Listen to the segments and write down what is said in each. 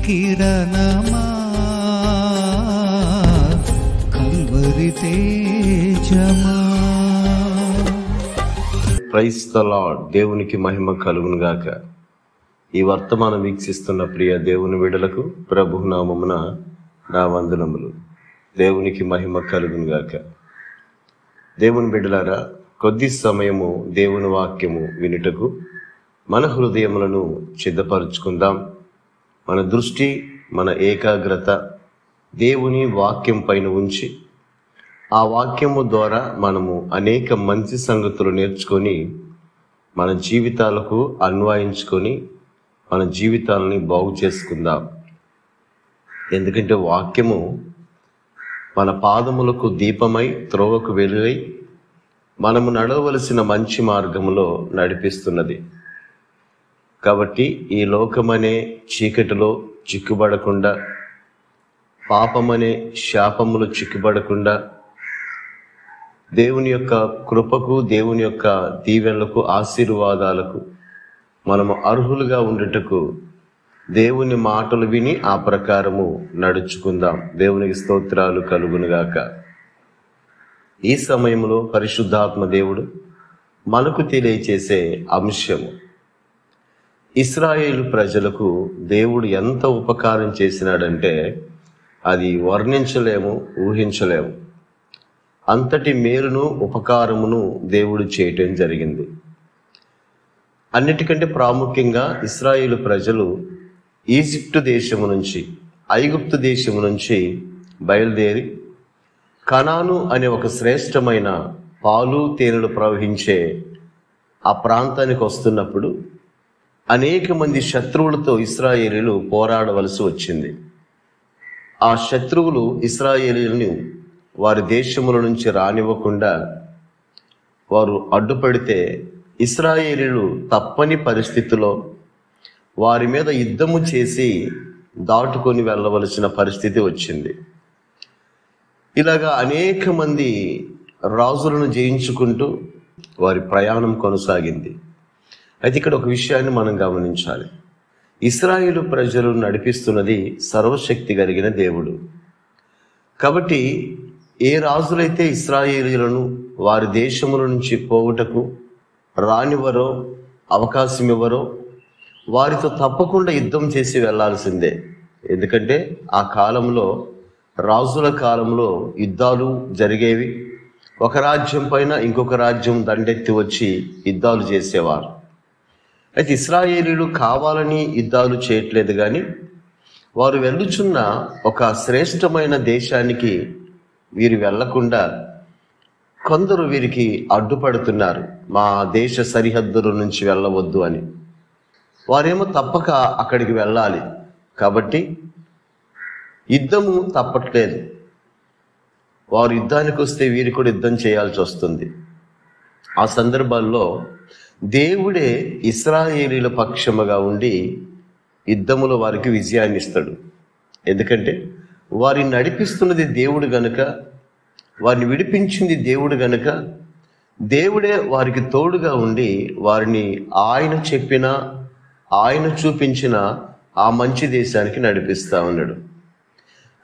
కిరణమా Calvary తేజమా. Praise the Lord. దేవునికి మహిమ కలుగును గాక. ఈ వర్తమానం వీక్షిస్తున్న ప్రియ దేవుని బిడ్డలకు ప్రభు నామమున నా వందనములు. దేవునికి మహిమ కలుగును గాక. దేవుని బిడ్డలారా, కొద్ది సమయము దేవుని వాక్యము వినుటకు మన హృదయములను సిద్ధపరుచుకుందాం. మన దృష్టి, మన ఏకాగ్రత దేవుని వాక్యం పైన ఉంచి ఆ వాక్యము ద్వారా మనము అనేక మంచి సంగతులు నేర్చుకొని మన జీవితాలకు అన్వయించుకొని మన జీవితాలని బాగు చేసుకుందాం. ఎందుకంటే వాక్యము మన పాదములకు దీపమై త్రోవకు వెలుగై మనము నడవలసిన మంచి మార్గములో నడిపిస్తున్నది. కాబట్టి ఈ లోకమనే చీకటిలో చిక్కుబడకుండా, పాపమనే శాపములు చిక్కుబడకుండా, దేవుని యొక్క కృపకు, దేవుని యొక్క దీవెనలకు, ఆశీర్వాదాలకు మనము అర్హులుగా ఉండుటకు దేవుని మాటలు విని ఆ ప్రకారము నడుచుకుందాం. దేవునికి స్తోత్రాలు కలుగునుగాక. ఈ సమయంలో పరిశుద్ధాత్మ దేవుడు మనకు తెలియచేసే అంశము, ఇశ్రాయేలు ప్రజలకు దేవుడు ఎంత ఉపకారం చేసినాడంటే అది వర్ణించలేము, ఊహించలేము. అంతటి మేలును ఉపకారమును దేవుడు చేయటం జరిగింది. అన్నిటికంటే ప్రాముఖ్యంగా ఇశ్రాయేలు ప్రజలు ఈజిప్టు దేశము నుంచి, ఐగుప్తు దేశము నుంచి బయలుదేరి కనాను అనే ఒక శ్రేష్టమైన పాలు తేనెలు ప్రవహించే ఆ ప్రాంతానికి వస్తున్నప్పుడు అనేక మంది శత్రువులతో ఇశ్రాయేలీలు పోరాడవలసి వచ్చింది. ఆ శత్రువులు ఇశ్రాయేలీలను వారి దేశముల నుంచి రానివ్వకుండా వారు అడ్డుపడితే ఇశ్రాయేలీలు తప్పని పరిస్థితిలో వారి మీద యుద్ధము చేసి దాటుకొని వెళ్ళవలసిన పరిస్థితి వచ్చింది. ఇలాగా అనేక మంది రాజులను జయించుకుంటూ వారి ప్రయాణం కొనసాగింది. అయితే ఇక్కడ ఒక విషయాన్ని మనం గమనించాలి. ఇశ్రాయేలు ప్రజలు నడిపిస్తున్నది సర్వశక్తి కలిగిన దేవుడు. కాబట్టి ఏ రాజులైతే ఇశ్రాయేలీలను వారి దేశముల నుంచి పోవుటకు రానివ్వరో, అవకాశం ఇవ్వరో, వారితో తప్పకుండా యుద్ధం చేసి వెళ్లాల్సిందే. ఎందుకంటే ఆ కాలంలో, రాజుల కాలంలో యుద్ధాలు జరిగేవి. ఒక రాజ్యం పైన ఇంకొక రాజ్యం దండెత్తి వచ్చి యుద్ధాలు చేసేవారు. అయితే ఇశ్రాయేలీలు కావాలని యుద్ధాలు చేయట్లేదు, కానీ వారు వెళ్ళుచున్న ఒక శ్రేష్టమైన దేశానికి వీరు వెళ్లకుండా కొందరు వీరికి అడ్డుపడుతున్నారు. మా దేశ సరిహద్దుల నుంచి వెళ్ళవద్దు అని. వారేమో తప్పక అక్కడికి వెళ్ళాలి. కాబట్టి యుద్ధము తప్పట్లేదు. వారు యుద్ధానికి వస్తే వీరు కూడా యుద్ధం చేయాల్సి వస్తుంది. ఆ సందర్భాల్లో దేవుడే ఇశ్రాయేలీల పక్షముగా ఉండి యుద్ధములో వారికి విజయాన్ని ఇస్తాడు. ఎందుకంటే వారిని నడిపిస్తున్నది దేవుడు గనుక, వారిని విడిపించింది దేవుడు గనుక, దేవుడే వారికి తోడుగా ఉండి వారిని ఆయన చెప్పిన, ఆయన చూపించిన ఆ మంచి దేశానికి నడిపిస్తా ఉన్నాడు.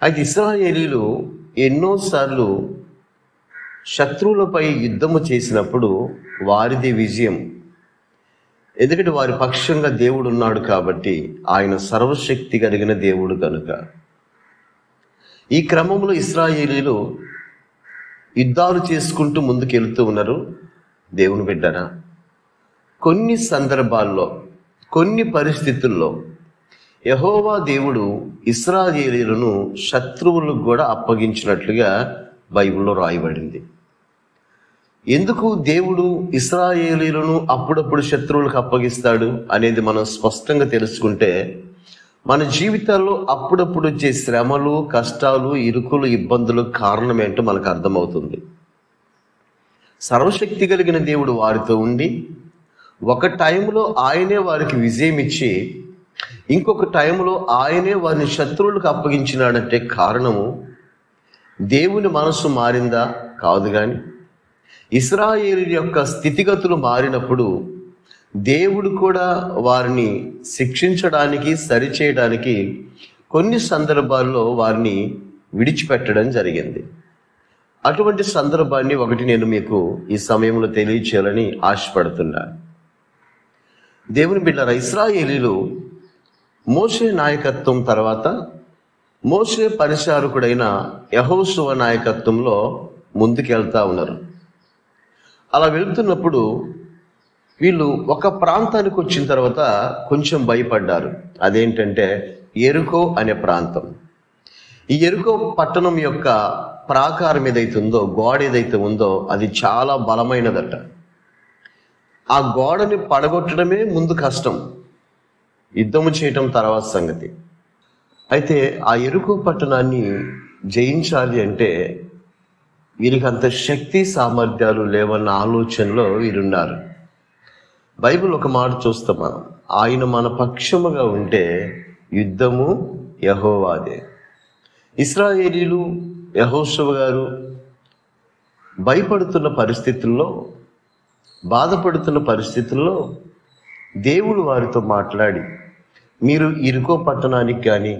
అయితే ఇశ్రాయేలీలు ఎన్నోసార్లు శత్రువులపై యుద్ధము చేసినప్పుడు వారిది విజయం. ఎందుకంటే వారి పక్షంగా దేవుడు ఉన్నాడు కాబట్టి, ఆయన సర్వశక్తి కలిగిన దేవుడు కనుక. ఈ క్రమంలో ఇశ్రాయేలీలు యుద్ధాలు చేసుకుంటూ ముందుకెళ్తూ ఉన్నారు. దేవుని బిడ్డరా, కొన్ని సందర్భాల్లో, కొన్ని పరిస్థితుల్లో యెహోవా దేవుడు ఇశ్రాయేలీలను శత్రువులకు కూడా అప్పగించినట్లుగా బైబిల్లో రాయబడింది. ఎందుకు దేవుడు ఇశ్రాయేలీలను అప్పుడప్పుడు శత్రువులకు అప్పగిస్తాడు అనేది మనం స్పష్టంగా తెలుసుకుంటే, మన జీవితాల్లో అప్పుడప్పుడు వచ్చే శ్రమలు, కష్టాలు, ఇరుకులు, ఇబ్బందులు కారణం ఏంటో మనకు అర్థమవుతుంది. సర్వశక్తి కలిగిన దేవుడు వారితో ఉండి ఒక టైంలో ఆయనే వారికి విజయం ఇచ్చి ఇంకొక టైంలో ఆయనే వారిని శత్రువులకు అప్పగించినాడంటే కారణము దేవుని మనసు మారిందా? కాదు. కానీ ఇశ్రాయేలు యొక్క స్థితిగతులు మారినప్పుడు దేవుడు కూడా వారిని శిక్షించడానికి, సరిచేయడానికి కొన్ని సందర్భాల్లో వారిని విడిచిపెట్టడం జరిగింది. అటువంటి సందర్భాన్ని ఒకటి నేను మీకు ఈ సమయంలో తెలియచేయాలని ఆశపడుతున్నా. దేవుని బిడ్డలారా, ఇశ్రాయేలీలు మోషే నాయకత్వం తర్వాత మోషే పరిచారకుడైన యెహోషువ నాయకత్వంలో ముందుకెళ్తా ఉన్నారు. అలా వెళ్తున్నప్పుడు వీళ్ళు ఒక ప్రాంతానికి వచ్చిన తర్వాత కొంచెం భయపడ్డారు. అదేంటంటే యెరికో అనే ప్రాంతం. ఈ యెరికో పట్టణం యొక్క ప్రాకారం ఏదైతే ఉందో, గోడ ఏదైతే ఉందో, అది చాలా బలమైనదట. ఆ గోడని పడగొట్టడమే ముందు కష్టం, యుద్ధము చేయటం తర్వాత సంగతి. అయితే ఆ యెరికో పట్టణాన్ని జయించాలి అంటే వీరికి అంత శక్తి సామర్థ్యాలు లేవన్న ఆలోచనలో వీరున్నారు. బైబిల్ ఒక మాట చూస్తాం మనం, ఆయన మన పక్షముగా ఉంటే యుద్ధము యెహోవాదే. ఇశ్రాయేలీలు, యెహోషువ గారు భయపడుతున్న పరిస్థితుల్లో, బాధపడుతున్న పరిస్థితుల్లో దేవుడు వారితో మాట్లాడి, మీరు యెరికో పట్టణానికి కానీ,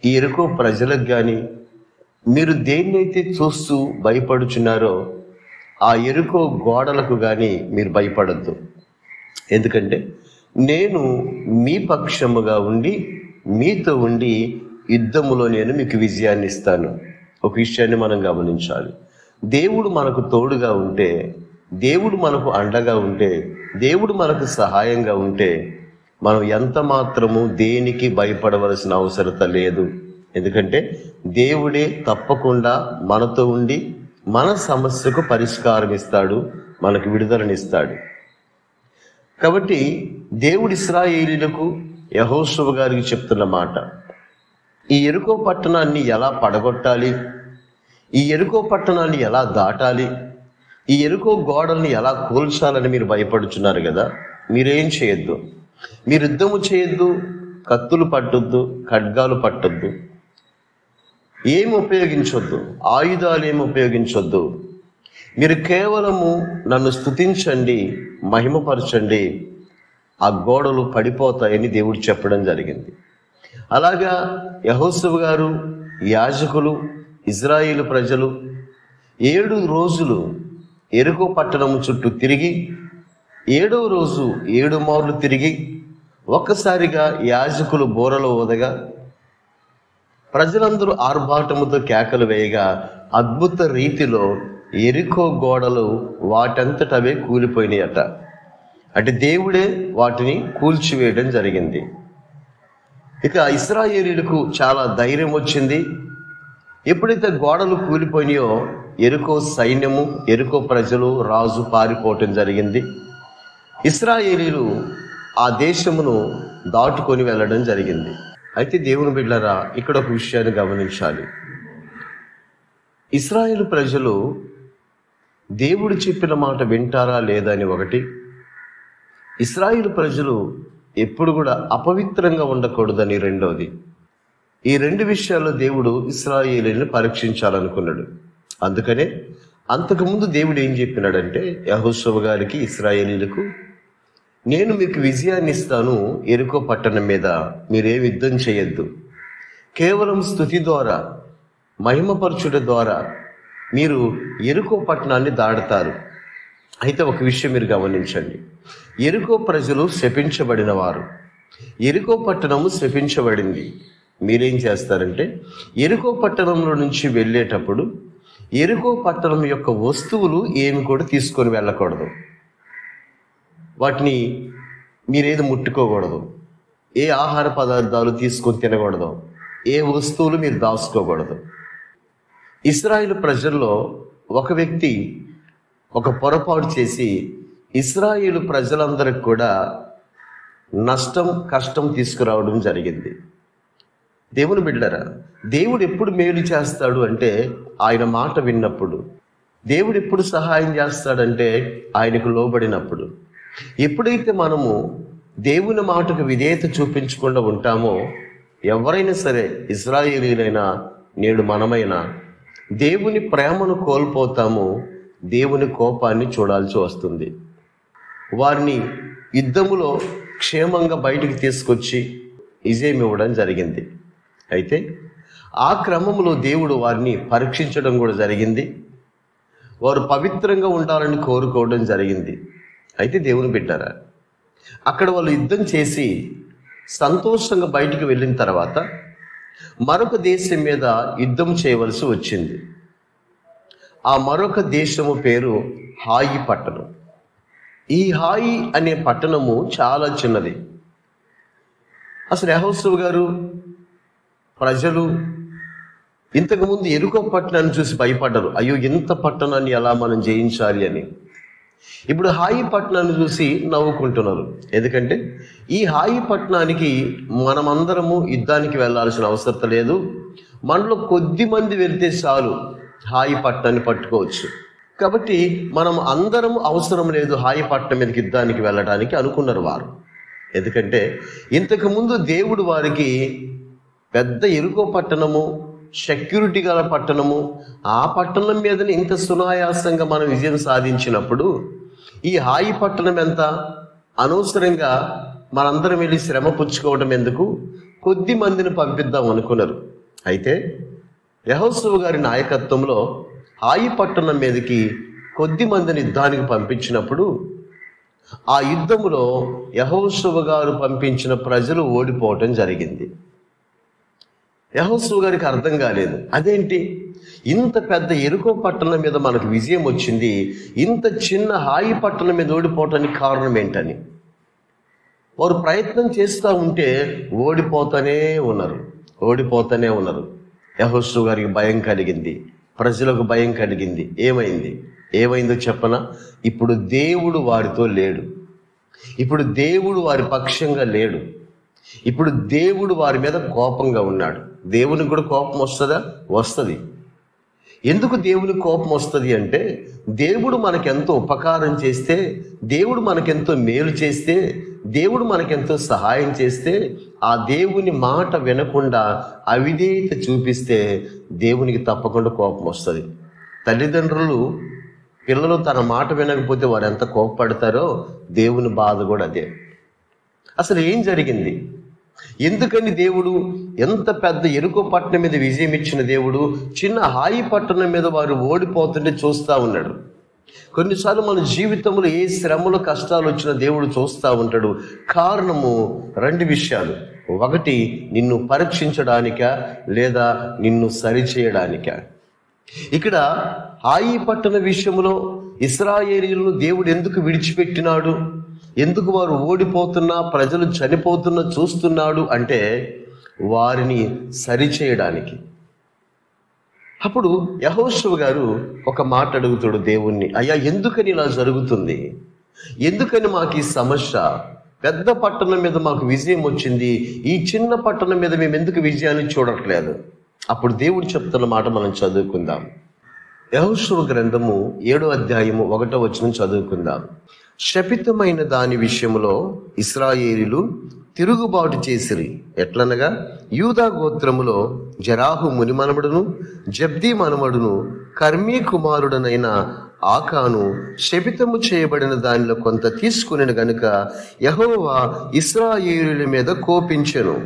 ఈ యెరికో ప్రజలకు కానీ, మీరు దేన్నైతే చూస్తూ భయపడుచున్నారో ఆ యెరికో గోడలకు కానీ మీరు భయపడద్దు. ఎందుకంటే నేను మీ పక్షముగా ఉండి మీతో ఉండి యుద్ధములో నేను మీకు విజయాన్ని ఇస్తాను. ఒక విషయాన్ని మనం గమనించాలి. దేవుడు మనకు తోడుగా ఉంటే, దేవుడు మనకు అండగా ఉంటే, దేవుడు మనకు సహాయంగా ఉంటే మనం ఎంత మాత్రము దేనికి భయపడవలసిన అవసరత లేదు. ఎందుకంటే దేవుడే తప్పకుండా మనతో ఉండి మన సమస్యకు పరిష్కారం ఇస్తాడు, మనకు విడుదలనిస్తాడు. కాబట్టి దేవుడు ఇశ్రాయేలీయులకు, యెహోషువ గారికి చెప్తున్న మాట, ఈ యెరికో పట్టణాన్ని ఎలా పడగొట్టాలి, ఈ యెరికో పట్టణాన్ని ఎలా దాటాలి, ఈ యెరికో గోడల్ని ఎలా కూల్చాలని మీరు భయపడుచున్నారు కదా. మీరేం చేయొద్దు, మీరు యుద్ధము చేయొద్దు, కత్తులు పట్టొద్దు, ఖడ్గాలు పట్టొద్దు, ఏమి ఉపయోగించొద్దు, ఆయుధాలు ఏమి ఉపయోగించొద్దు. మీరు కేవలము నన్ను స్తుతించండి, మహిమపరచండి, ఆ గోడలు పడిపోతాయని దేవుడు చెప్పడం జరిగింది. అలాగా యెహోషువ గారు, యాజకులు, ఇజ్రాయేలు ప్రజలు 7 రోజులు యెరికో పట్టణము చుట్టూ తిరిగి, 7వ రోజు 7 మార్లు తిరిగి, ఒక్కసారిగా యాజకులు బోరలో ఊదగా, ప్రజలందరూ ఆర్భాటముతో కేకలు వేయగా, అద్భుత రీతిలో యెరికో గోడలు వాటంతటవే కూలిపోయినాయట. అంటే దేవుడే వాటిని కూల్చివేయడం జరిగింది. ఇక ఇశ్రాయేలీయులకు చాలా ధైర్యం వచ్చింది. ఎప్పుడైతే గోడలు కూలిపోయినాయో యెరికో సైన్యము, యెరికో ప్రజలు, రాజు పారిపోవటం జరిగింది. ఇశ్రాయేలీయులు ఆ దేశమును దాటుకొని వెళ్ళడం జరిగింది. అయితే దేవుని బిడ్డలారా, ఇక్కడ ఒక విషయాన్ని గమనించాలి. ఇశ్రాయేలు ప్రజలు దేవుడు చెప్పిన మాట వింటారా లేదా అని ఒకటి, ఇశ్రాయేలు ప్రజలు ఎప్పుడు కూడా అపవిత్రంగా ఉండకూడదని రెండవది. ఈ 2 విషయాల్లో దేవుడు ఇశ్రాయేలీయులను పరీక్షించాలనుకున్నాడు. అందుకనే అంతకుముందు దేవుడు ఏం చెప్పినాడంటే యెహోషువ గారికి, ఇశ్రాయేలీయులకు, నేను మీకు విజయాన్ని ఇస్తాను యెరికో పట్టణం మీద, మీరేం యుద్ధం చేయొద్దు, కేవలం స్తుతి ద్వారా, మహిమపరచుట ద్వారా మీరు యెరికో పట్టణాన్ని దాడతారు. అయితే ఒక విషయం మీరు గమనించండి, యెరికో ప్రజలు శపించబడిన వారు, యెరికో పట్టణము శపించబడింది. మీరేం చేస్తారంటే యెరికో పట్టణంలో నుంచి వెళ్ళేటప్పుడు యెరికో పట్టణం యొక్క వస్తువులు ఏమి కూడా తీసుకొని వెళ్ళకూడదు. వాటిని మీరేది ముట్టుకోకూడదు, ఏ ఆహార పదార్థాలు తీసుకొని తినకూడదు, ఏ వస్తువులు మీరు దాచుకోకూడదు. ఇశ్రాయేలు ప్రజల్లో ఒక వ్యక్తి ఒక పొరపాటు చేసి ఇశ్రాయేలు ప్రజలందరికి కూడా నష్టం, కష్టం తీసుకురావడం జరిగింది. దేవుని బిడ్డలారా, దేవుడు ఎప్పుడు మేలు చేస్తాడు అంటే ఆయన మాట విన్నప్పుడు. దేవుడు ఎప్పుడు సహాయం చేస్తాడంటే ఆయనకు లోబడినప్పుడు. ఎప్పుడైతే మనము దేవుని మాటకు విధేయత చూపించకుండా ఉంటామో, ఎవరైనా సరే, ఇశ్రాయేలీయులైనా నేడు మనమైనా, దేవుని ప్రేమను కోల్పోతాము, దేవుని కోపాన్ని చూడాల్సి వస్తుంది. వారిని యుద్ధములో క్షేమంగా బయటికి తీసుకొచ్చి విజయం ఇవ్వడం జరిగింది. అయితే ఆ క్రమంలో దేవుడు వారిని పరీక్షించడం కూడా జరిగింది. వారు పవిత్రంగా ఉండాలని కోరుకోవడం జరిగింది. అయితే దేవుని బిడ్డారా, అక్కడ వాళ్ళు యుద్ధం చేసి సంతోషంగా బయటికి వెళ్ళిన తర్వాత మరొక దేశం మీద యుద్ధం చేయవలసి వచ్చింది. ఆ మరొక దేశము పేరు హాయి పట్టణం. ఈ హాయి అనే పట్టణము చాలా చిన్నది. అసలు యెహోషువ గారు ప్రజలు ఇంతకుముందు యెరికో పట్టణాన్ని చూసి భయపడ్డారు. అయ్యో, ఇంత పట్టణాన్ని ఎలా మనం జయించాలి అని. ఇప్పుడు హాయి పట్టణాన్ని చూసి నవ్వుకుంటున్నారు. ఎందుకంటే ఈ హాయి పట్టణానికి మనమందరము యుద్ధానికి వెళ్ళాల్సిన అవసరం లేదు, మనలో కొద్ది మంది వెళ్తే చాలు హాయి పట్టణాన్ని పట్టుకోవచ్చు. కాబట్టి మనం అందరం అవసరం లేదు హాయి పట్టణం మీదకి యుద్ధానికి వెళ్ళడానికి అనుకున్నారు వారు. ఎందుకంటే ఇంతకు ముందు దేవుడు వారికి పెద్ద యెరికో పట్టణము, సెక్యూరిటీ గల పట్టణము, ఆ పట్టణం మీదనే ఇంత సునాయాసంగా మనం విజయం సాధించినప్పుడు ఈ హాయి పట్టణం ఎంత అనవసరంగా మనందరం వెళ్ళి శ్రమ పుచ్చుకోవడం ఎందుకు, కొద్ది మందిని పంపిద్దాం అనుకున్నారు. అయితే యెహోషువ గారి నాయకత్వంలో హాయి పట్టణం మీదకి కొద్ది మందిని యుద్ధానికి పంపించినప్పుడు ఆ యుద్ధములో యెహోషువ గారు పంపించిన ప్రజలు ఓడిపోవటం జరిగింది. యెహోషువ గారికి అర్థం కాలేదు, అదేంటి ఇంత పెద్ద యెరికో పట్టణం మీద మనకు విజయం వచ్చింది, ఇంత చిన్న హాయి పట్టణం మీద ఓడిపోవటానికి కారణం ఏంటని. వారు ప్రయత్నం చేస్తూ ఉంటే ఓడిపోతూనే ఉన్నారు. యెహోషువ గారికి భయం కలిగింది, ప్రజలకు భయం కలిగింది. ఏమైందో చెప్పనా? ఇప్పుడు దేవుడు వారితో లేడు, ఇప్పుడు దేవుడు వారి పక్షంగా లేడు, ఇప్పుడు దేవుడు వారి మీద కోపంగా ఉన్నాడు. దేవునికి కూడా కోపం వస్తుందా? వస్తుంది. ఎందుకు దేవునికి కోపం వస్తుంది అంటే, దేవుడు మనకెంతో ఉపకారం చేస్తే, దేవుడు మనకెంతో మేలు చేస్తే, దేవుడు మనకెంతో సహాయం చేస్తే, ఆ దేవుని మాట వినకుండా అవిధేయత చూపిస్తే దేవునికి తప్పకుండా కోపం వస్తుంది. తల్లిదండ్రులు పిల్లలు తన మాట వినకపోతే వారు ఎంత కోపపడతారో దేవుని బాధ కూడా అదే. అసలు ఏం జరిగింది? ఎందుకని దేవుడు ఎంత పెద్ద యెరికో పట్టణం మీద విజయం ఇచ్చిన దేవుడు చిన్న హాయి పట్టణం మీద వారు ఓడిపోతుంటే చూస్తూ ఉన్నాడు? కొన్నిసార్లు మన జీవితంలో ఏ శ్రమలు కష్టాలు వచ్చినా దేవుడు చూస్తూ ఉంటాడు. కారణము 2 విషయాలు. ఒకటి, నిన్ను పరీక్షించడానిక లేదా నిన్ను సరిచేయడానిక. ఇక్కడ హాయి పట్టణ విషయంలో ఇశ్రాయేలీయులను దేవుడు ఎందుకు విడిచిపెట్టినాడు, ఎందుకు వారు ఓడిపోతున్నా ప్రజలు చనిపోతున్నా చూస్తున్నాడు అంటే వారిని సరిచేయడానికి. అప్పుడు యెహోషువ గారు ఒక మాట అడుగుతాడు దేవుణ్ణి, అయ్యా ఎందుకని ఇలా జరుగుతుంది, ఎందుకని మాకు ఈ సమస్య, పెద్ద పట్టణం మీద మాకు విజయం వచ్చింది, ఈ చిన్న పట్టణం మీద మేము ఎందుకు విజయాన్ని చూడట్లేదు? అప్పుడు దేవుడు చెప్తున్న మాట మనం చదువుకుందాం. యెహోషువ గ్రంథము 7వ అధ్యాయము 1వ వచనం చదువుకుందాం. శపితమైన దాని విషయంలో ఇశ్రాయేలీయులు తిరుగుబాటు చేసిరి. ఎట్లనగా యూదా గోత్రములో జరాహు ముని మనమడును, జబ్దీ మనమడును, కర్మీ కుమారుడనైన ఆకాను శపితము చేయబడిన దానిలో కొంత తీసుకుని గనుక యెహోవా ఇశ్రాయేలీయుల మీద కోపించెను.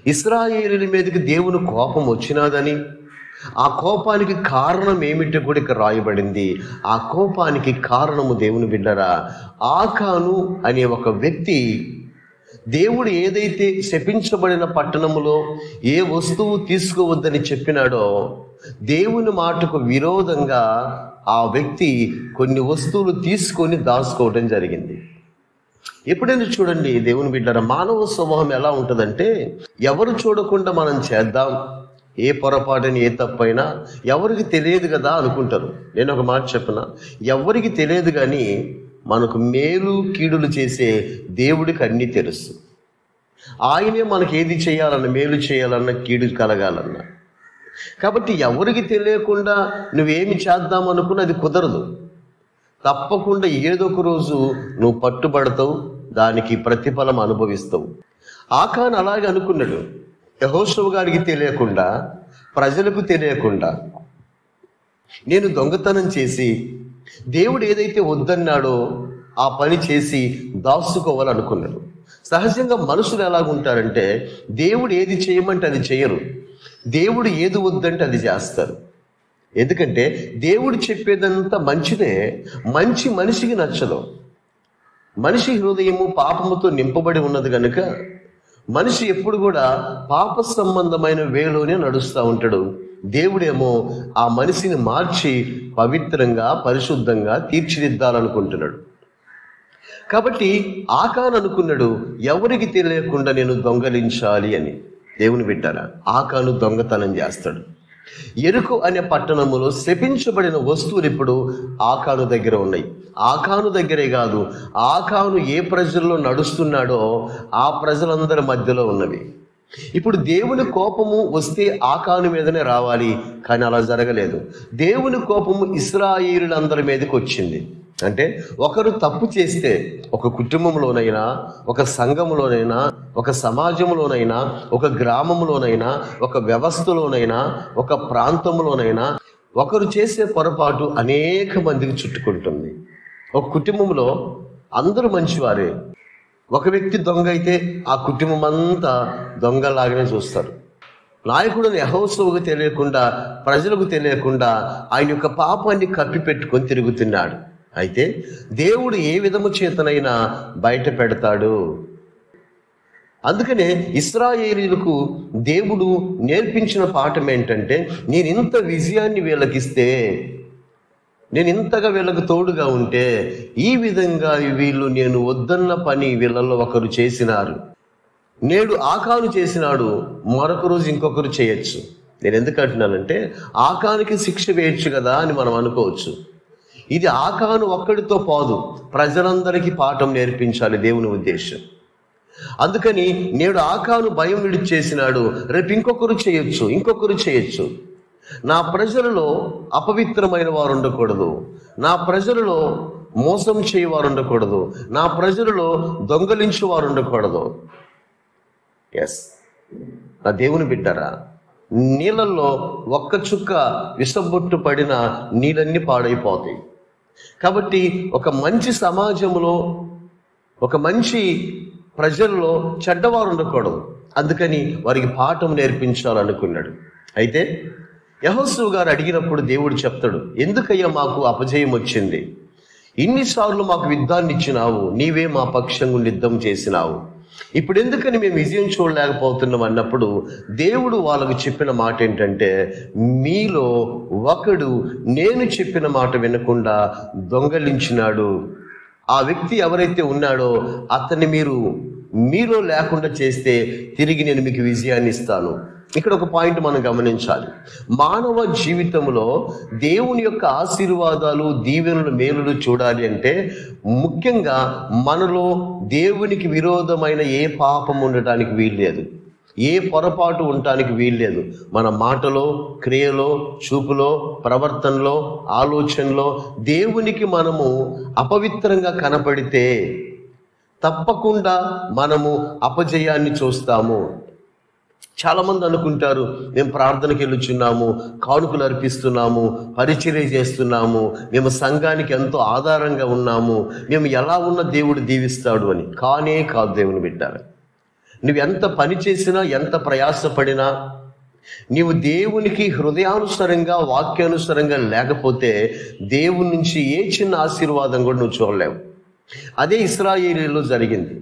ఇశ్రాయేలీయుల మీదకి దేవుని కోపం వచ్చినాదని, ఆ కోపానికి కారణం ఏమిటో కూడా ఇక్కడ రాయబడింది. ఆ కోపానికి కారణము దేవుని బిడ్డరా, ఆకాను అనే ఒక వ్యక్తి దేవుడు ఏదైతే శపించబడిన పట్టణములో ఏ వస్తువు తీసుకోవద్దని చెప్పినాడో దేవుని మాటకు విరోధంగా ఆ వ్యక్తి కొన్ని వస్తువులు తీసుకొని దాచుకోవడం జరిగింది. ఎప్పుడైనా చూడండి దేవుని బిడ్డరా, మానవ స్వభావం ఎలా ఉంటుందంటే, ఎవరు చూడకుండా మనం చేద్దాం, ఏ పొరపాటుని ఏ తప్పైనా ఎవరికి తెలియదు కదా అనుకుంటారు. నేను ఒక మాట చెప్పనా, ఎవరికి తెలియదు కానీ మనకు మేలు కీడులు చేసే దేవుడికి అన్నీ తెలుసు. ఆయనే మనకి ఏది చేయాలన్నా, మేలు చేయాలన్నా, కీడు కలగాలన్నా. కాబట్టి ఎవరికి తెలియకుండా నువ్వేమి చేద్దాం అనుకున్నా అది కుదరదు. తప్పకుండా ఏదో ఒక రోజు నువ్వు పట్టుబడతావు, దానికి ప్రతిఫలం అనుభవిస్తావు. ఆకాను అలాగే అనుకున్నాడు. యెహోషువ గారికి తెలియకుండా, ప్రజలకు తెలియకుండా నేను దొంగతనం చేసి దేవుడు ఏదైతే వద్దన్నాడో ఆ పని చేసి దాచుకోవాలనుకున్నాడు. సహజంగా మనుషులు ఎలాగుంటారంటే దేవుడు ఏది చేయమంటే అది చేయరు, దేవుడు ఏది వద్దంటే అది చేస్తారు. ఎందుకంటే దేవుడు చెప్పేదంతా మంచిదే, మంచి మనిషికి నచ్చదు. మనిషి హృదయము పాపముతో నింపబడి ఉన్నది కనుక మనిషి ఎప్పుడు కూడా పాప సంబంధమైన వేలోనే నడుస్తూ ఉంటాడు. దేవుడేమో ఆ మనిషిని మార్చి పవిత్రంగా పరిశుద్ధంగా తీర్చిదిద్దాలనుకుంటున్నాడు. కాబట్టి ఆకాను అనుకున్నాడు, ఎవరికి తెలియకుండా నేను దొంగలించాలి అని. దేవుని బిడ్డారా, ఆకాను దొంగతనం చేస్తాడు. ఎరుకు అనే పట్టణములో శపించబడిన వస్తువులు ఇప్పుడు ఆకాను దగ్గర ఉన్నాయి. ఆకాను దగ్గరే కాదు, ఆకాను ఏ ప్రజల్లో నడుస్తున్నాడో ఆ ప్రజలందరి మధ్యలో ఉన్నవి. ఇప్పుడు దేవుని కోపము వస్తే ఆకాను మీదనే రావాలి, కానీ అలా జరగలేదు. దేవుని కోపము ఇశ్రాయేలులందరి మీదకి వచ్చింది. అంటే ఒకరు తప్పు చేస్తే ఒక కుటుంబంలోనైనా, ఒక సంఘంలోనైనా, ఒక సమాజంలోనైనా, ఒక గ్రామంలోనైనా, ఒక వ్యవస్థలోనైనా, ఒక ప్రాంతంలోనైనా ఒకరు చేసే పొరపాటు అనేక మందికి చుట్టుకుంటుంది. ఒక కుటుంబంలో అందరూ మంచివారే, ఒక వ్యక్తి దొంగ అయితే ఆ కుటుంబం అంతా దొంగలాగానే చూస్తారు. నాయకుడిని యెహోషువకు తెలియకుండా, ప్రజలకు తెలియకుండా ఆయన యొక్క పాపాన్ని కప్పిపెట్టుకొని తిరుగుతున్నాడు. అయితే దేవుడు ఏ విధము చేతనైనా బయట పెడతాడు. అందుకనే ఇశ్రాయేలీయులకు దేవుడు నేర్పించిన పాఠం ఏంటంటే, నేను ఇంత విజయాన్ని వీళ్ళకిస్తే, నేను ఇంతగా వీళ్ళకు తోడుగా ఉంటే, ఈ విధంగా వీళ్ళు నేను వద్దన్న పని వీళ్ళల్లో ఒకరు చేసినారు. నేడు ఆకాను చేసినాడు, మరొక రోజు ఇంకొకరు చేయొచ్చు. నేను ఎందుకు అంటున్నానంటే, ఆకానికి శిక్ష వేయచ్చు కదా అని మనం అనుకోవచ్చు. ఇది ఆకాను ఒక్కడితో పోదు, ప్రజలందరికీ పాఠం నేర్పించాలి దేవుని ఉద్దేశం. అందుకని నేడు ఆకాను భయం విడిచేసినాడు, రేపు ఇంకొకరు చేయొచ్చు. నా ప్రజలలో అపవిత్రమైన వారు ఉండకూడదు, నా ప్రజలలో మోసం చేయవారు ఉండకూడదు, నా ప్రజలలో దొంగలించు వారు ఉండకూడదు. ఎస్, నా దేవుని బిడ్డరా, నీళ్ళల్లో ఒక్క చుక్క విషబొట్టు పడిన నీళ్ళన్నీ పాడైపోతాయి. కాబట్టి ఒక మంచి సమాజంలో, ఒక మంచి ప్రజల్లో చెడ్డవారు ఉండకూడదు. అందుకని వారికి పాఠం నేర్పించాలనుకున్నాడు. అయితే యెహోషువ గారు అడిగినప్పుడు దేవుడు చెప్తాడు, ఎందుకయ్యా మాకు అపజయం వచ్చింది? ఇన్నిసార్లు మాకు యుద్ధాన్ని ఇచ్చినావు, నీవే మా పక్షంగా యుద్ధం చేసినావు, ఇప్పుడు ఎందుకని మేము విజయం చూడలేకపోతున్నాం అన్నప్పుడు దేవుడు వాళ్ళకు చెప్పిన మాట ఏంటంటే, మీలో ఒకడు నేను చెప్పిన మాట వినకుండా దొంగలించినాడు. ఆ వ్యక్తి ఎవరైతే ఉన్నాడో అతన్ని మీలో లేకుండా చేస్తే తిరిగి నేను మీకు విజయాన్ని ఇస్తాను. ఇక్కడ ఒక పాయింట్ మనం గమనించాలి. మానవ జీవితంలో దేవుని యొక్క ఆశీర్వాదాలు, దీవెనలు, మేలులు చూడాలి అంటే ముఖ్యంగా మనలో దేవునికి విరోధమైన ఏ పాపం ఉండటానికి వీల్లేదు, ఏ పొరపాటు ఉండటానికి వీల్లేదు. మన మాటలో, క్రియలో, చూపులో, ప్రవర్తనలో, ఆలోచనలో దేవునికి మనము అపవిత్రంగా కనపడితే తప్పకుండా మనము అపజయాన్ని చూస్తాము. చాలా మంది అనుకుంటారు, మేము ప్రార్థనకి వెళ్ళుచున్నాము, కానుకలు అర్పిస్తున్నాము, పరిచర్య చేస్తున్నాము, మేము సంఘానికి ఎంతో ఆధారంగా ఉన్నాము, మేము ఎలా ఉన్న దేవుడు దీవిస్తాడు అని. కానే కాదు దేవుని బిడ్డారు. నువ్వు ఎంత పని చేసినా, ఎంత ప్రయాసపడినా, నీవు దేవునికి హృదయానుసారంగా, వాక్యానుసారంగా లేకపోతే దేవుని నుంచి ఏ చిన్న ఆశీర్వాదం కూడా నువ్వు చూడలేవు. అదే ఇశ్రాయేలీలో జరిగింది.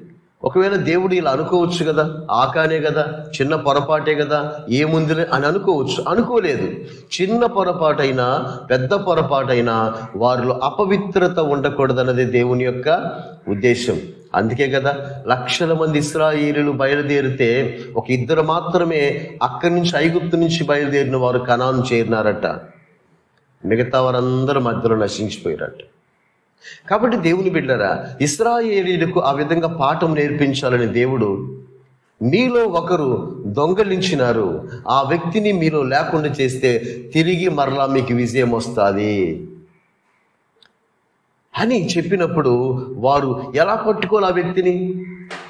ఒకవేళ దేవుడు ఇలా అనుకోవచ్చు కదా, ఆకానే కదా, చిన్న పొరపాటే కదా, ఏముంది అని అనుకోవచ్చు. అనుకోలేదు. చిన్న పొరపాటైనా పెద్ద పొరపాటైనా వారిలో అపవిత్రత ఉండకూడదన్నది దేవుని యొక్క ఉద్దేశం. అందుకే కదా లక్షల మంది ఇశ్రాయేలీయులు బయలుదేరితే ఒక ఇద్దరు మాత్రమే అక్కడి నుంచి, ఐగుప్తు నుంచి బయలుదేరిన వారు కనాను చేరినారట. మిగతా వారందరూ మధ్యలో నశించిపోయారట. కాబట్టి దేవుని బిడ్డరా, ఇశ్రాయేలీయులకు ఆ విధంగా పాఠం నేర్పించాలని దేవుడు, మీలో ఒకరు దొంగలించినారు, ఆ వ్యక్తిని మీలో లేకుండా చేస్తే తిరిగి మరలా మీకు విజయం వస్తుంది అని చెప్పినప్పుడు వారు ఎలా పట్టుకోవాలి ఆ వ్యక్తిని?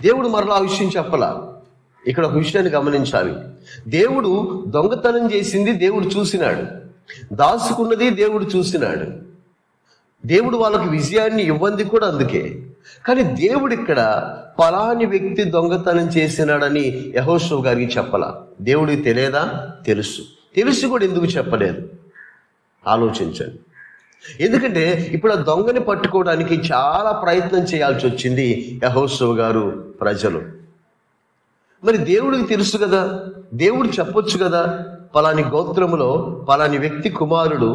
దేవుడు మరలా ఆ విషయం చెప్పలా. ఇక్కడ ఒక విషయాన్ని గమనించాలి. దేవుడు దొంగతనం చేసింది దేవుడు చూసినాడు, దాచుకున్నది దేవుడు చూసినాడు. దేవుడు వాళ్ళకి విజయాన్ని ఇవ్వంది కూడా అందుకే. కానీ దేవుడు ఇక్కడ పలాని వ్యక్తి దొంగతనం చేసినాడని యెహోషువ గారికి చెప్పలా. దేవుడికి తెలియదా? తెలుసు కూడా ఎందుకు చెప్పలేదు ఆలోచించండి. ఎందుకంటే ఇప్పుడు ఆ దొంగని పట్టుకోవడానికి చాలా ప్రయత్నం చేయాల్సి వచ్చింది యెహోషువ గారు, ప్రజలు. మరి దేవుడికి తెలుసు కదా, దేవుడు చెప్పొచ్చు కదా, పలాని గోత్రములో పలాని వ్యక్తి కుమారుడు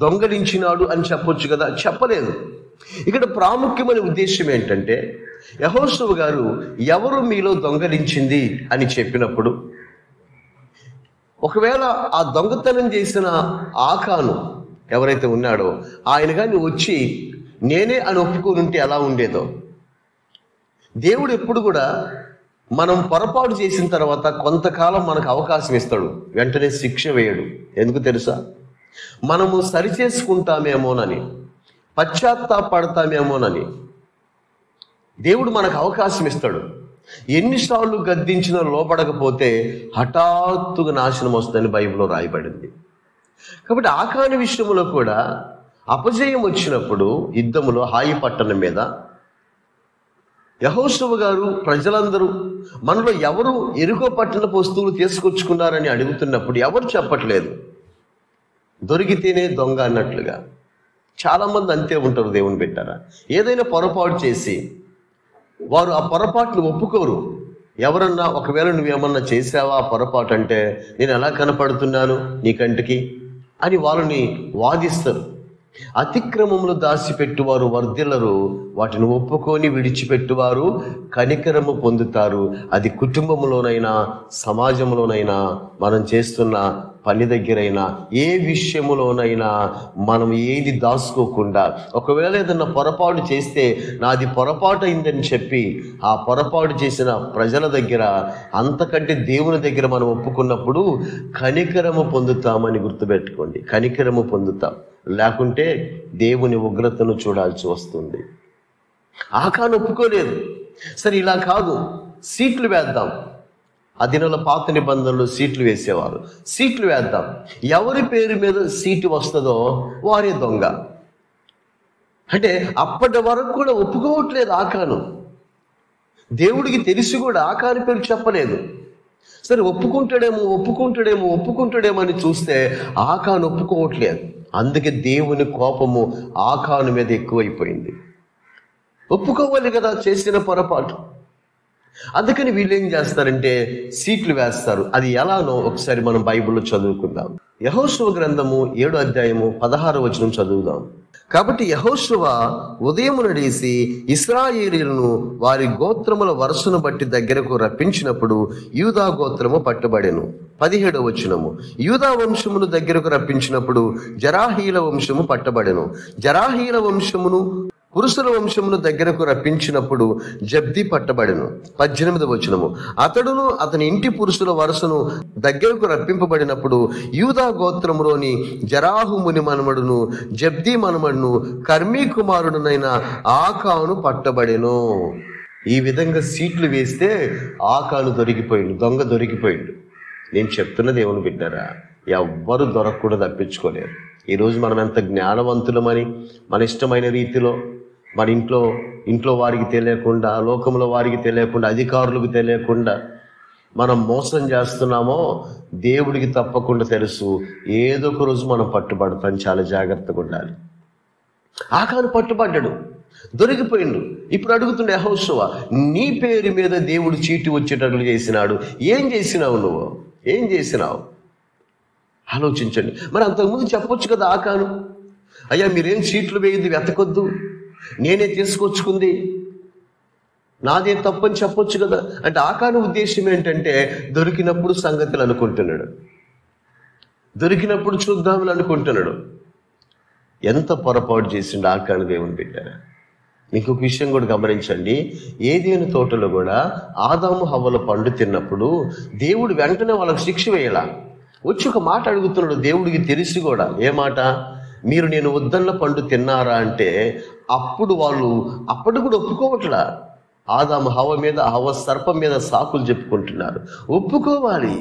దొంగలించినాడు అని చెప్పొచ్చు కదా, చెప్పలేదు. ఇక్కడ ప్రాముఖ్యమైన ఉద్దేశం ఏంటంటే, యెహోషువ గారు ఎవరు మీలో దొంగలించింది అని చెప్పినప్పుడు, ఒకవేళ ఆ దొంగతనం చేసిన ఆకాను ఎవరైతే ఉన్నాడో ఆయన కానీ వచ్చి నేనే అని ఒప్పుకొని ఉంటే ఎలా ఉండేదో. దేవుడు ఎప్పుడు కూడా మనం పొరపాటు చేసిన తర్వాత కొంతకాలం మనకు అవకాశం ఇస్తాడు, వెంటనే శిక్ష వేయడు. ఎందుకు తెలుసా? మనము సరిచేసుకుంటామేమోనని, పశ్చాత్తాపడతామేమోనని దేవుడు మనకు అవకాశం ఇస్తాడు. ఎన్నిసార్లు గద్దించినా లోపడకపోతే హఠాత్తుగా నాశనం వస్తుందని బైబిల్లో రాయబడింది. కాబట్టి ఆకాని విషయంలో కూడా అపజయం వచ్చినప్పుడు యుద్ధములో హాయి పట్టణం మీద యెహోషువ గారు, ప్రజలందరూ మనలో ఎవరు ఎరుకో పట్టణపు వస్తువులు తీసుకొచ్చుకున్నారని అడుగుతున్నప్పుడు ఎవరు చెప్పట్లేదు, దొరికితేనే దొంగ అన్నట్లుగా. చాలామంది అంతే ఉంటారు దేవుని బిడ్డలారా. ఏదైనా పొరపాటు చేసి వారు ఆ పొరపాటును ఒప్పుకోరు. ఎవరన్నా ఒకవేళ నువ్వేమన్నా చేసావా ఆ పొరపాటు అంటే, నేను ఎలా కనపడుతున్నాను నీ కంటికి అని వాళ్ళని వాదిస్తారు. అతిక్రమములు దాచిపెట్టువారు వర్ధిల్లరు, వాటిని ఒప్పుకొని విడిచిపెట్టువారు కనికరము పొందుతారు. అది కుటుంబంలోనైనా సమాజంలోనైనా మనం చేస్తున్న పని దగ్గరైనా ఏ విషయములోనైనా మనం ఏది దాచుకోకుండా, ఒకవేళ ఏదన్నా పొరపాటు చేస్తే నాది పొరపాటు అయిందని చెప్పి ఆ పొరపాటు చేసిన ప్రజల దగ్గర అంతకంటే దేవుని దగ్గర మనం ఒప్పుకున్నప్పుడు కనికరము పొందుతామని గుర్తుపెట్టుకోండి. కనికరము పొందుతాం, లేకుంటే దేవుని ఉగ్రతను చూడాల్సి వస్తుంది. ఆకాను ఒప్పుకోలేదు. సరే ఇలా కాదు, సీట్లు వేద్దాం. ఆ దినాల పాత నిబంధనలు సీట్లు వేసేవారు. సీట్లు వేద్దాం, ఎవరి పేరు మీద సీటు వస్తుందో వారే దొంగ. అంటే అప్పటి వరకు కూడా ఒప్పుకోవట్లేదు ఆకాను. దేవుడికి తెలిసి కూడా ఆకాని పేరు చెప్పలేదు. సరే ఒప్పుకుంటాడేమో అని చూస్తే ఆకాను ఒప్పుకోవట్లేదు. అందుకే దేవుని కోపము ఆకాను మీద ఎక్కువైపోయింది. ఒప్పుకోవాలి కదా చేసిన పొరపాటు. అందుకని వీళ్ళు ఏం చేస్తారంటే సీట్లు వేస్తారు. అది ఎలానో ఒకసారి మనం బైబిల్లో చదువుకుందాం. యెహోషువ గ్రంథము 7వ అధ్యాయము 16వ వచనం చదువుదాం. కాబట్టి యెహోషువ ఉదయమున లేచి ఇశ్రాయేలీయులను వారి గోత్రముల వరుసను బట్టి దగ్గరకు రప్పించినప్పుడు యూదా గోత్రము పట్టుబడెను. 17వ వచనము, యూదా వంశమును దగ్గరకు రప్పించినప్పుడు జరాహీల వంశము పట్టబడెను. జరాహీల వంశమును పురుషుల వంశమును దగ్గరకు రప్పించినప్పుడు జబ్ది పట్టబడెను. 18వ వచనము, అతడును అతని ఇంటి పురుషుల వరుసను దగ్గరకు రప్పింపబడినప్పుడు యూదా గోత్రములోని జరాహు ముని మనమడును జబ్ది మనమడును కర్మీ కుమారుడునైన ఆకాను పట్టబడెను. ఈ విధంగా సీట్లు వేస్తే ఆకాను దొరికిపోయిండు, దొంగ దొరికిపోయిండు. నేను చెప్తున్న దేవుని బిడ్డరా, ఎవ్వరు దొరకకుండా తప్పించుకోలేరు. ఈరోజు మనం ఎంత జ్ఞానవంతులమని మన ఇష్టమైన రీతిలో మన ఇంట్లో వారికి తెలియకుండా, లోకంలో వారికి తెలియకుండా, అధికారులకు తెలియకుండా మనం మోసం చేస్తున్నామో దేవుడికి తప్పకుండా తెలుసు. ఏదో ఒక రోజు మనం పట్టుబడతాం. చాలా జాగ్రత్తగా ఉండాలి. ఆకాను పట్టుబడ్డాడు, దొరికిపోయిండు. ఇప్పుడు అడుగుతుండే యెహోషువ, నీ పేరు మీద దేవుడు చీటి వచ్చేటట్లు చేసినాడు, ఏం చేసినావు నువ్వు? ఏం చేసినావు? ఆలోచించండి. మరి అంతకుముందు చెప్పొచ్చు కదా ఆకాను, అయ్యా మీరేం సీట్లు వేయద్దు, వెతకొద్దు, నేనే తీసుకొచ్చుకుంది, నాదే తప్పని చెప్పొచ్చు కదా. అంటే ఆకాను ఉద్దేశం ఏంటంటే దొరికినప్పుడు సంగతులు అనుకుంటున్నాడు, దొరికినప్పుడు చూద్దామని అనుకుంటున్నాడు. ఎంత పొరపాటు చేసిండు ఆకాను దేవుని బిడ్డారా. మీకు ఒక విషయం కూడా గమనించండి. ఏదేను తోటలో కూడా ఆదాము హవ్వల పండు తిన్నప్పుడు దేవుడు వెంటనే వాళ్ళకి శిక్ష వేయాల. వచ్చి ఒక మాట అడుగుతున్నాడు. దేవుడికి తెలిసి కూడా ఏ మాట? మీరు నేను వద్దన్న పండు తిన్నారా అంటే అప్పుడు వాళ్ళు అప్పటి కూడా ఒప్పుకోవట్లా. ఆదాము హవ్వ మీద, హవ్వ సర్పం మీద సాకులు చెప్పుకుంటున్నారు. ఒప్పుకోవాలి.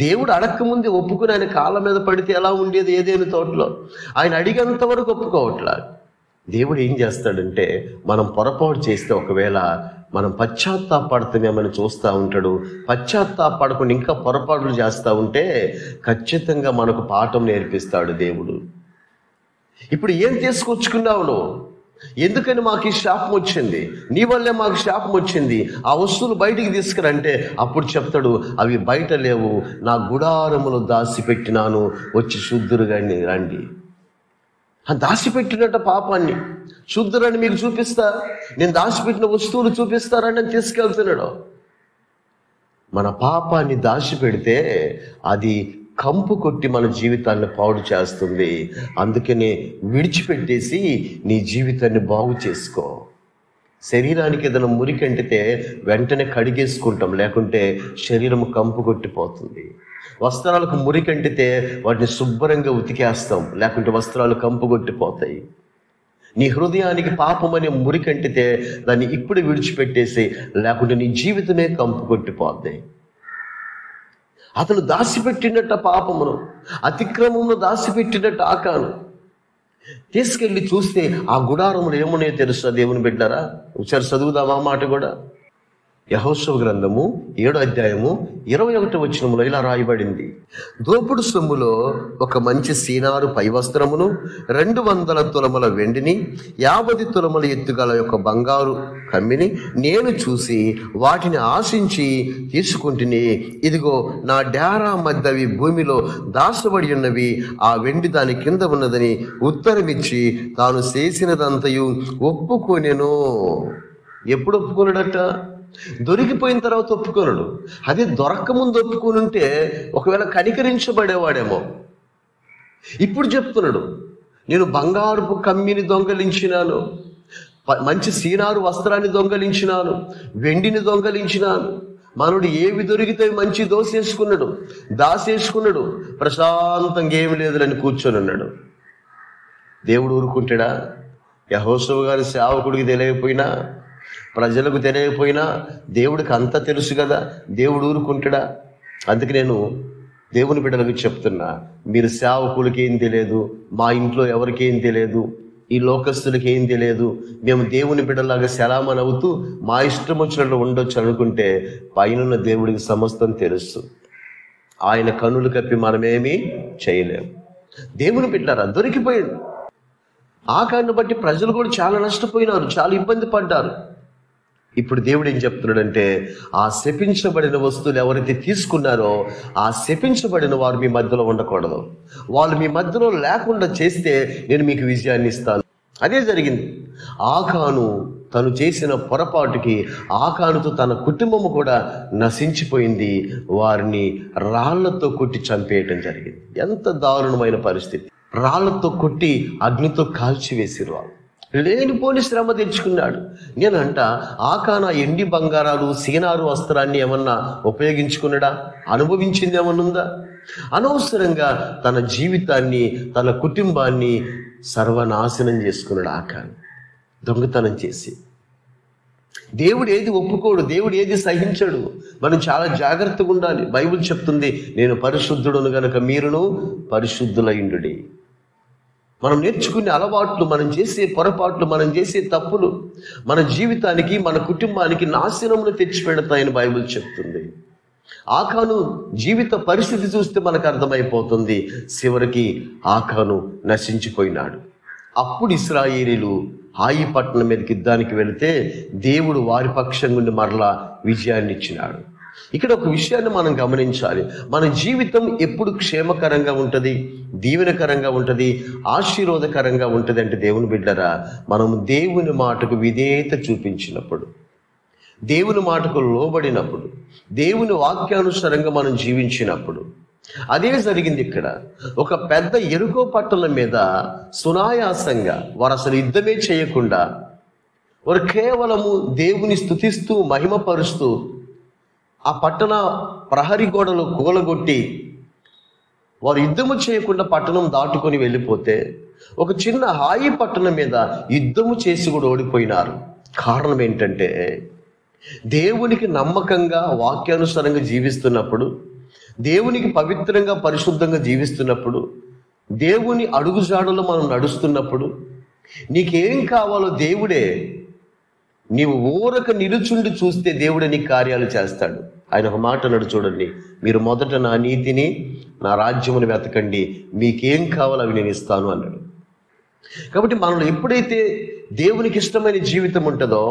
దేవుడు అడక్కముందే ఒప్పుకుని ఆయన కాళ్ళ మీద పడితే ఎలా ఉండేది ఏదేను తోటలో? ఆయన అడిగేంత వరకు ఒప్పుకోవట్లా. దేవుడు ఏం చేస్తాడంటే, మనం పొరపాటు చేస్తే ఒకవేళ మనం పశ్చాత్తాపడుతున్నామని చూస్తూ ఉంటాడు. పశ్చాత్తాపడకుండా ఇంకా పొరపాట్లు చేస్తూ ఉంటే ఖచ్చితంగా మనకు పాఠం నేర్పిస్తాడు దేవుడు. ఇప్పుడు ఏం తీసుకొచ్చుకున్నావు నువ్వు? ఎందుకని మాకు ఈ శాపం వచ్చింది? నీ వల్లే మాకు శాపం వచ్చింది. ఆ వస్తువులు బయటికి తీసుకురంటే అప్పుడు చెప్తాడు, అవి బయట లేవు, నా గుడారములో దాచిపెట్టినాను, వచ్చి శుద్ధురుగా రండి. దాచిపెట్టినట్ట పాపాన్ని శుద్ధురని మీకు చూపిస్తా, నేను దాచిపెట్టిన వస్తువులు చూపిస్తారని తీసుకెళ్తున్నాడు. మన పాపాన్ని దాచిపెడితే అది కంపు కొట్టి మన జీవితాన్ని పాడు చేస్తుంది. అందుకనే విడిచిపెట్టేసి నీ జీవితాన్ని బాగు చేసుకో. శరీరానికి ఏదైనా మురికంటితే వెంటనే కడిగేసుకుంటాం, లేకుంటే శరీరం కంపు కొట్టిపోతుంది. వస్త్రాలకు మురికంటితే వాటిని శుభ్రంగా ఉతికేస్తాం, లేకుంటే వస్త్రాలు కంపు కొట్టిపోతాయి. నీ హృదయానికి పాపం అనే మురికంటితే దాన్ని ఇప్పుడు విడిచిపెట్టేసి, లేకుంటే నీ జీవితమే కంపు కొట్టిపోతాయి. అతను దాచిపెట్టినట్ట పాపమును, అతిక్రమమును దాచిపెట్టినట్టు ఆకాను తీసుకెళ్ళి చూస్తే ఆ గుడారములు ఏమున్నాయో తెలుసా దేవుని బిడ్డారా? ఒకసారి చదువుదామా మాట కూడా. యెహోషువ గ్రంథము 7వ అధ్యాయము 21వ వచనములో ఇలా రాయబడింది, దోపుడు సొమ్ములో ఒక మంచి సీనారు పై వస్త్రమును, 200 తులముల వెండిని, 50 తులముల ఎత్తుగల యొక్క బంగారు కమ్మిని నేను చూసి వాటిని ఆశించి తీసుకుంటుని, ఇదిగో నా డేరా మధ్యవి భూమిలో దాచబడి ఉన్నవి, ఆ వెండి దాని కింద ఉన్నదని ఉత్తరమిచ్చి తాను చేసినదంతయు ఒప్పుకొనెను. ఎప్పుడు ఒప్పుకున్నాడట? దొరికిపోయిన తర్వాత ఒప్పుకోనడు. అదే దొరక్క ముందు ఒప్పుకొని ఉంటే ఒకవేళ కనికరించబడేవాడేమో. ఇప్పుడు చెప్తున్నాడు, నేను బంగారుపు కమ్మిని దొంగలించినాను, మంచి సీనారు వస్త్రాన్ని దొంగలించినాను, వెండిని దొంగలించినాను. మనోడు ఏవి దొరికితే మంచి దోసేసుకున్నాడు, దాసేసుకున్నాడు, ప్రశాంతంగా ఏమి లేదులని కూర్చొని ఉన్నాడు. దేవుడు ఊరుకుంటాడా? యెహోషువ గారి సేవకుడికి తెలియకపోయినా, ప్రజలకు తెలియకపోయినా దేవుడికి అంతా తెలుసు కదా, దేవుడు ఊరుకుంటాడా? అందుకే నేను దేవుని బిడ్డలకు చెప్తున్నా, మీరు సేవకులకి ఏం తెలియదు, మా ఇంట్లో ఎవరికి ఏం తెలియదు, ఈ లోకస్తులకి ఏం తెలియదు, మేము దేవుని బిడ్డలాగా సెలామని అవుతూ మా ఇష్టం వచ్చినట్లు ఉండొచ్చు అనుకుంటే పైన దేవుడికి సమస్తం తెలుసు. ఆయన కన్నులు కప్పి మనమేమీ చేయలేము. దేవుని బిడ్డలారా, దొరికిపోయింది. ఆ కారణం బట్టి ప్రజలు కూడా చాలా నష్టపోయినారు, చాలా ఇబ్బంది పడ్డారు. ఇప్పుడు దేవుడు ఏం చెప్తున్నాడంటే, ఆ శపించబడిన వస్తువులు ఎవరైతే తీసుకున్నారో ఆ శపించబడిన వారు మీ మధ్యలో ఉండకూడదు. వాళ్ళు మీ మధ్యలో లేకుండా చేస్తే నేను మీకు విజయాన్ని ఇస్తాను. అదే జరిగింది. ఆకాను తను చేసిన పొరపాటుకి ఆకానుతో తన కుటుంబము కూడా నశించిపోయింది. వారిని రాళ్లతో కొట్టి చంపేయటం జరిగింది. ఎంత దారుణమైన పరిస్థితి! రాళ్లతో కొట్టి అగ్నితో కాల్చివేసిరు. వాళ్ళు లేనిపోని శ్రమ తెచ్చుకున్నాడు. నేనంట ఆకానా ఎండి బంగారాలు సీనారు వస్త్రాన్ని ఏమన్నా ఉపయోగించుకున్నాడా? అనుభవించింది ఏమన్నుందా? అనవసరంగా తన జీవితాన్ని, తన కుటుంబాన్ని సర్వనాశనం చేసుకున్నాడు ఆకాను, దొంగతనం చేసి. దేవుడు ఏది ఒప్పుకోడు, దేవుడు ఏది సహించడు. మనం చాలా జాగ్రత్తగా ఉండాలి. బైబిల్ చెప్తుంది, నేను పరిశుద్ధుడును గనుక మీరును పరిశుద్ధులైండుడి. మనం నేర్చుకునే అలవాట్లు, మనం చేసే పొరపాట్లు, మనం చేసే తప్పులు మన జీవితానికి, మన కుటుంబానికి నాశనమును తెచ్చిపెడతాయని బైబిల్ చెప్తుంది. ఆకాను జీవిత పరిస్థితి చూస్తే మనకు అర్థమైపోతుంది. చివరికి ఆకాను నశించిపోయినాడు. అప్పుడు ఇశ్రాయేలీలు హాయి పట్టణం మీదకి యుద్ధానికి వెళితే దేవుడు వారి పక్షం నుండి మరలా విజయాన్ని ఇచ్చినాడు. ఇక్కడ ఒక విషయాన్ని మనం గమనించాలి. మన జీవితం ఎప్పుడు క్షేమకరంగా ఉంటుంది, దీవెనకరంగా ఉంటుంది, ఆశీర్వాదకరంగా ఉంటుంది అంటే దేవుని బిడ్డరా, మనం దేవుని మాటకు విధేయత చూపించినప్పుడు, దేవుని మాటకు లోబడినప్పుడు, దేవుని వాక్యానుసారంగా మనం జీవించినప్పుడు. అదే జరిగింది ఇక్కడ. ఒక పెద్ద ఎరుకో పట్టణం మీద సునాయాసంగా వారు అసలు యుద్ధమే చేయకుండా, వారు కేవలము దేవుని స్తుతిస్తూ మహిమపరుస్తూ ఆ పట్టణ ప్రహరీ గోడలు కూలగొట్టి వారు యుద్ధము చేయకుండా పట్టణం దాటుకొని వెళ్ళిపోతే, ఒక చిన్న హాయి పట్టణం మీద యుద్ధము చేసి కూడా ఓడిపోయినారు. కారణం ఏంటంటే, దేవునికి నమ్మకంగా వాక్యానుసారంగా జీవిస్తున్నప్పుడు, దేవునికి పవిత్రంగా పరిశుద్ధంగా జీవిస్తున్నప్పుడు, దేవుని అడుగుజాడలో మనం నడుస్తున్నప్పుడు నీకేం కావాలో దేవుడే. నీవు ఊరక నిలుచుండి చూస్తే దేవుడే నీ కార్యాలు చేస్తాడు. ఆయన ఒక మాట అన్నాడు చూడండి, మీరు మొదట నా నీతిని నా రాజ్యమును వెతకండి, మీకేం కావాలో అవి నేను ఇస్తాను అన్నాడు. కాబట్టి మనలో ఎప్పుడైతే దేవునికి ఇష్టమైన జీవితం ఉంటుందో,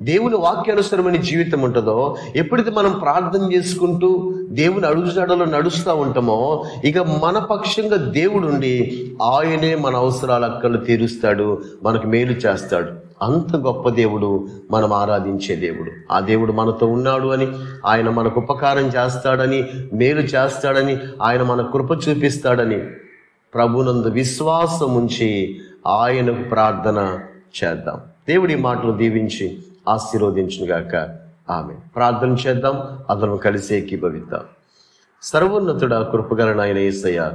దేవుని వాక్యానుసరమైన జీవితం ఉంటుందో, ఎప్పుడైతే మనం ప్రార్థన చేసుకుంటూ దేవుని అడుగుజాడలో నడుస్తూ ఉంటామో, ఇక మన పక్షంగా దేవుడు ఉండి ఆయనే మన అవసరాల అక్కలు తీరుస్తాడు, మనకు మేలు చేస్తాడు. అంత గొప్ప దేవుడు మనం ఆరాధించే దేవుడు. ఆ దేవుడు మనతో ఉన్నాడు అని, ఆయన మనకు ఉపకారం చేస్తాడని, మేలు చేస్తాడని, ఆయన మన కృప చూపిస్తాడని ప్రభునందు విశ్వాసం ఉంచి ఆయనకు ప్రార్థన చేద్దాం. దేవుడి మాటలు దీవించి ఆశీర్వదించునుగాక. ఆమె ప్రార్థన చేద్దాం, అందరం కలిసి ఏకీభవిద్దాం. సర్వోన్నతుడా, కృపగల నాయన యేసయ్య,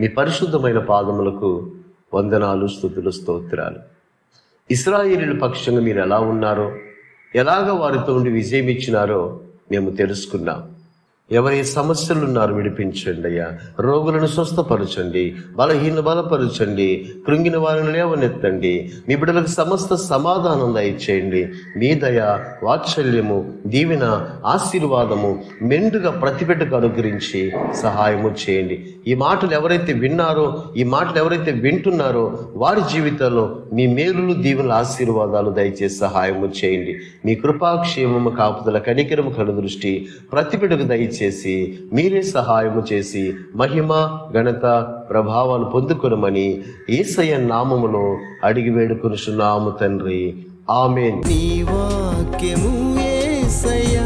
మీ పరిశుద్ధమైన పాదములకు వందనాలు, స్తుతులు, స్తోత్రాలు. ఇశ్రాయేలీయుల పక్షంగా మీరు ఎలా ఉన్నారో, ఎలాగ వారితో ఉండి విజయం ఇచ్చినారో మేము తెలుసుకున్నాం. ఎవరి సమస్యలు ఉన్నారు విడిపించండి అయ్యా. రోగులను స్వస్థపరచండి, బలహీన బలపరచండి, కృంగిన వారిని లేవనెత్తండి. మీ బిడ్డలకు సమస్త సమాధానం దయచేయండి. మీ దయ, వాత్సల్యము, దీవెన, ఆశీర్వాదము మెండుగా ప్రతి బిడ్డకు అనుగ్రహించి సహాయము చేయండి. ఈ మాటలు ఎవరైతే విన్నారో, ఈ మాటలు ఎవరైతే వింటున్నారో వారి జీవితాల్లో మీ మేలులు, దీవెనలు, ఆశీర్వాదాలు దయచేసి సహాయము చేయండి. మీ కృపాక్షేమము, కాపుదల, కనికరము, కనుదృష్టి ప్రతి బిడ్డకు దయచేసి మీరే సహాయము చేసి మహిమ, ఘనత, ప్రభావాలు పొందుకొనమని యేసయ్య నామములో అడిగి వేడుకొనుచున్నాము తండ్రి. ఆమేన్. నీ వాక్యము యేసయ్య